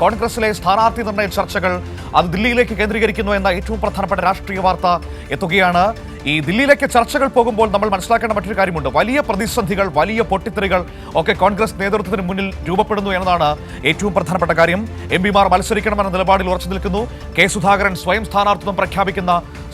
കോൺഗ്രസിലെ സ്ഥാനാർത്ഥി നിർണയ ചർച്ചകൾ അത് ദില്ലിയിലേക്ക് കേന്ദ്രീകരിക്കുന്നു എന്ന ഏറ്റവും പ്രധാനപ്പെട്ട രാഷ്ട്രീയ വാർത്ത എത്തുകയാണ്. ഈ ദില്ലിയിലേക്ക് ചർച്ചകൾ പോകുമ്പോൾ നമ്മൾ മനസ്സിലാക്കേണ്ട മറ്റൊരു കാര്യമുണ്ട്. വലിയ പ്രതിസന്ധികൾ, വലിയ പൊട്ടിത്തെറികൾ ഒക്കെ കോൺഗ്രസ് നേതൃത്വത്തിന് മുന്നിൽ രൂപപ്പെടുന്നു എന്നതാണ് ഏറ്റവും പ്രധാനപ്പെട്ട കാര്യം. എംപിമാർ മത്സരിക്കണമെന്ന നിലപാടിൽ ഉറച്ചു നിൽക്കുന്നു. കെ സുധാകരൻ സ്വയം സ്ഥാനാർത്ഥിത്വം പ്രഖ്യാപിക്കുന്ന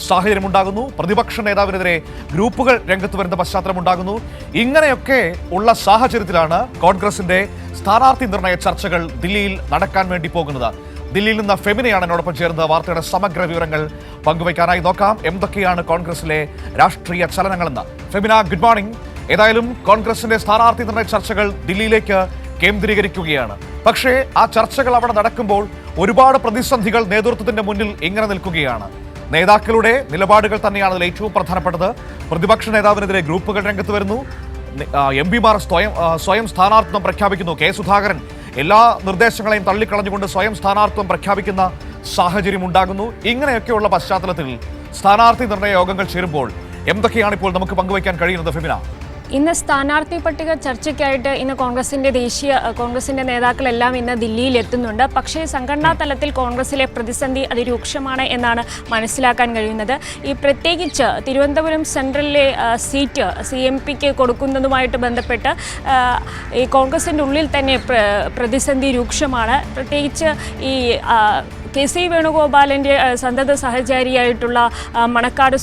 സാഹചര്യമുണ്ടാകുന്നു. പ്രതിപക്ഷ നേതാവിനെതിരെ ഗ്രൂപ്പുകൾ രംഗത്ത് വരുന്ന പശ്ചാത്തലമുണ്ടാകുന്നു. ഇങ്ങനെയൊക്കെ ഉള്ള സാഹചര്യത്തിലാണ് കോൺഗ്രസിന്റെ സ്ഥാനാർത്ഥി നിർണയ ചർച്ചകൾ ദില്ലിയിൽ നടക്കാൻ വേണ്ടി പോകുന്നത്. ദില്ലിയിൽ നിന്ന് ഫെമിനയാണ് എന്നോടൊപ്പം ചേർന്ന് വാർത്തയുടെ സമഗ്ര വിവരങ്ങൾ പങ്കുവയ്ക്കാനായി. നോക്കാം എന്തൊക്കെയാണ് കോൺഗ്രസിലെ രാഷ്ട്രീയ ചലനങ്ങളെന്ന്. Femina, good morning. ഏതായാലും കോൺഗ്രസിന്റെ സ്ഥാനാർത്ഥി നിർണയ ചർച്ചകൾ ദില്ലിയിലേക്ക് കേന്ദ്രീകരിക്കുകയാണ്. പക്ഷേ ആ ചർച്ചകൾ അവിടെ നടക്കുമ്പോൾ ഒരുപാട് പ്രതിസന്ധികൾ നേതൃത്വത്തിന്റെ മുന്നിൽ ഇങ്ങനെ നിൽക്കുകയാണ്. നേതാക്കളുടെ നിലപാടുകൾ തന്നെയാണ് അതിൽ ഏറ്റവും പ്രധാനപ്പെട്ടത്. പ്രതിപക്ഷ നേതാവിനെതിരെ ഗ്രൂപ്പുകൾ രംഗത്ത് വരുന്നു. എംപിമാർ സ്വയം സ്ഥാനാർത്ഥിത്വം പ്രഖ്യാപിക്കുന്നു. കെ സുധാകരൻ എല്ലാ നിർദ്ദേശങ്ങളെയും തള്ളിക്കളഞ്ഞുകൊണ്ട് സ്വയം സ്ഥാനാർത്ഥിത്വം പ്രഖ്യാപിക്കുന്ന സാഹചര്യം ഉണ്ടാകുന്നു. ഇങ്ങനെയൊക്കെയുള്ള പശ്ചാത്തലത്തിൽ സ്ഥാനാർത്ഥി നിർണയ യോഗങ്ങൾ ചേരുമ്പോൾ എന്തൊക്കെയാണ് ഇപ്പോൾ നമുക്ക് പങ്കുവയ്ക്കാൻ കഴിയുന്നത് ഫെമിന? ഇന്ന് സ്ഥാനാർത്ഥി പട്ടിക ചർച്ചയ്ക്കായിട്ട് ഇന്ന് കോൺഗ്രസിന്റെ നേതാക്കളെല്ലാം ഇന്ന് ദില്ലിയിൽ എത്തുന്നുണ്ട്. പക്ഷേ സംഘടനാ തലത്തിൽ കോൺഗ്രസിലെ പ്രതിസന്ധി അതിരൂക്ഷമാണ് എന്നാണ് മനസ്സിലാക്കാൻ കഴിയുന്നത്. ഈ പ്രത്യേകിച്ച് തിരുവനന്തപുരം സെൻട്രലിലെ സീറ്റ് CMPക്ക് കൊടുക്കുന്നതുമായിട്ട് ബന്ധപ്പെട്ട് ഈ കോൺഗ്രസിൻ്റെ ഉള്ളിൽ തന്നെ പ്രതിസന്ധി രൂക്ഷമാണ്. പ്രത്യേകിച്ച് ഈ KC വേണുഗോപാലിൻ്റെ സന്തത സഹചാരിയായിട്ടുള്ള മണക്കാട്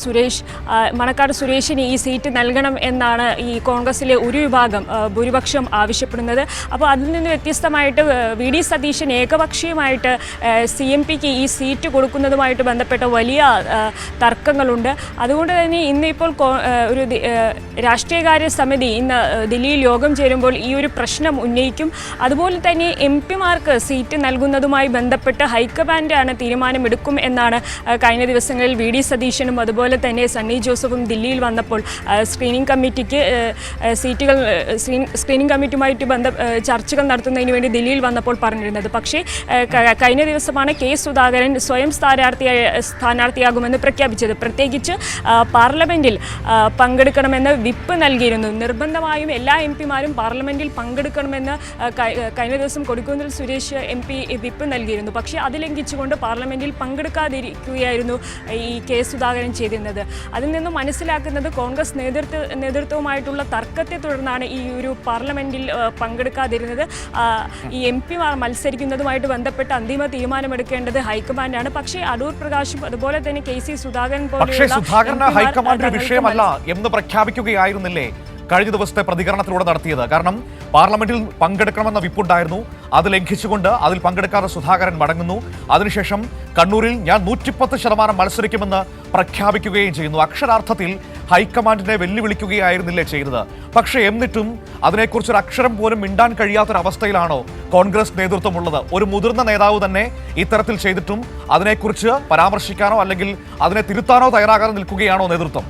സുരേഷിന് ഈ സീറ്റ് നൽകണം എന്നാണ് ഈ കോൺഗ്രസിലെ ഒരു വിഭാഗം ഭൂരിപക്ഷം ആവശ്യപ്പെടുന്നത്. അപ്പോൾ അതിൽ നിന്ന് വ്യത്യസ്തമായിട്ട് VD സതീശൻ ഏകപക്ഷീയമായിട്ട് CMPക്ക് ഈ സീറ്റ് കൊടുക്കുന്നതുമായിട്ട് ബന്ധപ്പെട്ട വലിയ തർക്കങ്ങളുണ്ട്. അതുകൊണ്ട് തന്നെ ഇന്നിപ്പോൾ ഒരു രാഷ്ട്രീയകാര്യ സമിതി ഇന്ന് ദില്ലിയിൽ യോഗം ചേരുമ്പോൾ ഈ ഒരു പ്രശ്നം ഉന്നയിക്കും. അതുപോലെ തന്നെ MP-മാർക്ക് സീറ്റ് നൽകുന്നതുമായി ബന്ധപ്പെട്ട് ഹൈക്കമാൻഡ് തീരുമാനമെടുക്കും എന്നാണ് കഴിഞ്ഞ ദിവസങ്ങളിൽ VD സതീശനും അതുപോലെ തന്നെ സണ്ണി ജോസഫും ദില്ലിയിൽ വന്നപ്പോൾ സ്ക്രീനിംഗ് കമ്മിറ്റിയുമായിട്ട് ചർച്ചകൾ നടത്തുന്നതിന് വേണ്ടി ദില്ലിയിൽ വന്നപ്പോൾ പറഞ്ഞിരുന്നത്. പക്ഷേ കഴിഞ്ഞ ദിവസമാണ് കെ സുധാകരൻ സ്വയം സ്ഥാനാർത്ഥിയാകുമെന്ന് പ്രഖ്യാപിച്ചത്. പ്രത്യേകിച്ച് പാർലമെൻറ്റിൽ പങ്കെടുക്കണമെന്ന് വിപ്പ് നൽകിയിരുന്നു. നിർബന്ധമായും എല്ലാ MP-മാരും പാർലമെൻറ്റിൽ പങ്കെടുക്കണമെന്ന് കഴിഞ്ഞ ദിവസം കൊടിക്കുന്നിൽ സുരേഷ് MP വിപ്പ് നൽകിയിരുന്നു. പക്ഷേ അത് ലംഘിച്ചുകൊണ്ട് പാർലമെൻറ്റിൽ പങ്കെടുക്കാതിരിക്കുകയായിരുന്നു ഈ കെ സുധാകരൻ ചെയ്തിരുന്നത്. അതിൽ നിന്നും മനസ്സിലാക്കുന്നത് കോൺഗ്രസ് നേതൃത്വവുമായിട്ടുള്ള തർക്കത്തെ തുടർന്നാണ് ഈ ഒരു പാർലമെൻറ്റിൽ പങ്കെടുക്കാതിരുന്നത്. ഈ MP-മാർ മത്സരിക്കുന്നതുമായിട്ട് ബന്ധപ്പെട്ട് അന്തിമ തീരുമാനമെടുക്കേണ്ടത് ഹൈക്കമാൻഡാണ്. പക്ഷേ അടൂർ പ്രകാശും അതുപോലെ തന്നെ KC സുധാകരൻ പോലെയുള്ള ഹൈക്കമാൻഡ് വിഷയമല്ല എന്ന് പ്രഖ്യാപിക്കുകയായിരുന്നില്ലേ കഴിഞ്ഞ ദിവസത്തെ പ്രതികരണത്തിലൂടെ നടത്തിയത്? കാരണം പാർലമെന്റിൽ പങ്കെടുക്കണമെന്ന വിപ്പുണ്ടായിരുന്നു. അത് ലംഘിച്ചുകൊണ്ട് അതിൽ പങ്കെടുക്കാതെ സുധാകരൻ മടങ്ങുന്നു. അതിനുശേഷം കണ്ണൂരിൽ ഞാൻ 110% മത്സരിക്കുമെന്ന് പ്രഖ്യാപിക്കുകയും ചെയ്യുന്നു. അക്ഷരാർത്ഥത്തിൽ ഹൈക്കമാൻഡിനെ വെല്ലുവിളിക്കുകയായിരുന്നില്ലേ ചെയ്തത്? പക്ഷേ എന്നിട്ടും അതിനെക്കുറിച്ചൊരു അക്ഷരം പോലും മിണ്ടാൻ കഴിയാത്തൊരവസ്ഥയിലാണോ കോൺഗ്രസ് നേതൃത്വമുള്ളത്? ഒരു മുതിർന്ന നേതാവ് തന്നെ ഇത്തരത്തിൽ ചെയ്തിട്ടും അതിനെക്കുറിച്ച് പരാമർശിക്കാനോ അല്ലെങ്കിൽ അതിനെ തിരുത്താനോ തയ്യാറാകാതെ നിൽക്കുകയാണോ നേതൃത്വം?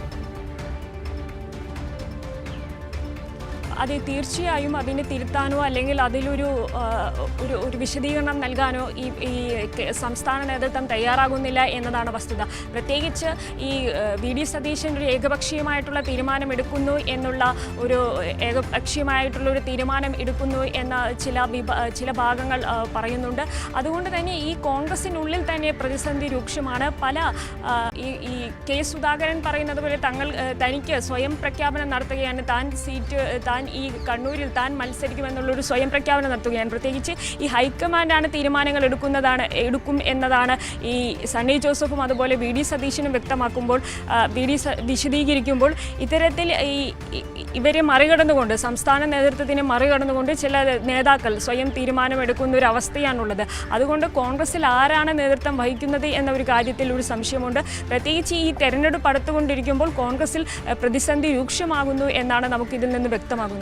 അത് തീർച്ചയായും അതിനെ തിരുത്താനോ അല്ലെങ്കിൽ അതിലൊരു ഒരു വിശദീകരണം നൽകാനോ ഈ സംസ്ഥാന നേതൃത്വം തയ്യാറാകുന്നില്ല എന്നതാണ് വസ്തുത. പ്രത്യേകിച്ച് ഈ VD സതീശൻ ഒരു ഏകപക്ഷീയമായിട്ടുള്ള തീരുമാനം എടുക്കുന്നു എന്നുള്ള എന്ന ചില ഭാഗങ്ങൾ പറയുന്നുണ്ട്. അതുകൊണ്ട് തന്നെ ഈ കോൺഗ്രസിനുള്ളിൽ തന്നെ പ്രതിസന്ധി രൂക്ഷമാണ്. ഈ കെ സുധാകരൻ പറയുന്നത് പോലെ തനിക്ക് സ്വയം പ്രഖ്യാപനം നടത്തുകയാണ്. താൻ ഈ കണ്ണൂരിൽ താൻ മത്സരിക്കുമെന്നുള്ളൊരു സ്വയം പ്രഖ്യാപനം നടത്തുകയാണ്. പ്രത്യേകിച്ച് ഈ ഹൈക്കമാൻഡാണ് തീരുമാനങ്ങൾ എടുക്കും എന്നതാണ് ഈ സണ്ണി ജോസഫും അതുപോലെ VD സതീശനും വ്യക്തമാക്കുമ്പോൾ വിശദീകരിക്കുമ്പോൾ ഇത്തരത്തിൽ ഇവരെ മറികടന്നുകൊണ്ട് സംസ്ഥാന നേതൃത്വത്തിനെ മറികടന്നുകൊണ്ട് ചില നേതാക്കൾ സ്വയം തീരുമാനമെടുക്കുന്ന ഒരു അവസ്ഥയാണുള്ളത്. അതുകൊണ്ട് കോൺഗ്രസിൽ ആരാണ് നേതൃത്വം വഹിക്കുന്നത് എന്ന ഒരു കാര്യത്തിൽ ഒരു സംശയമുണ്ട്. പ്രത്യേകിച്ച് ഈ തെരഞ്ഞെടുപ്പ് അടുത്തുകൊണ്ടിരിക്കുമ്പോൾ കോൺഗ്രസിൽ പ്രതിസന്ധി രൂക്ഷമാകുന്നു എന്നാണ് നമുക്കിതിൽ നിന്ന് വ്യക്തമാകുന്നത്.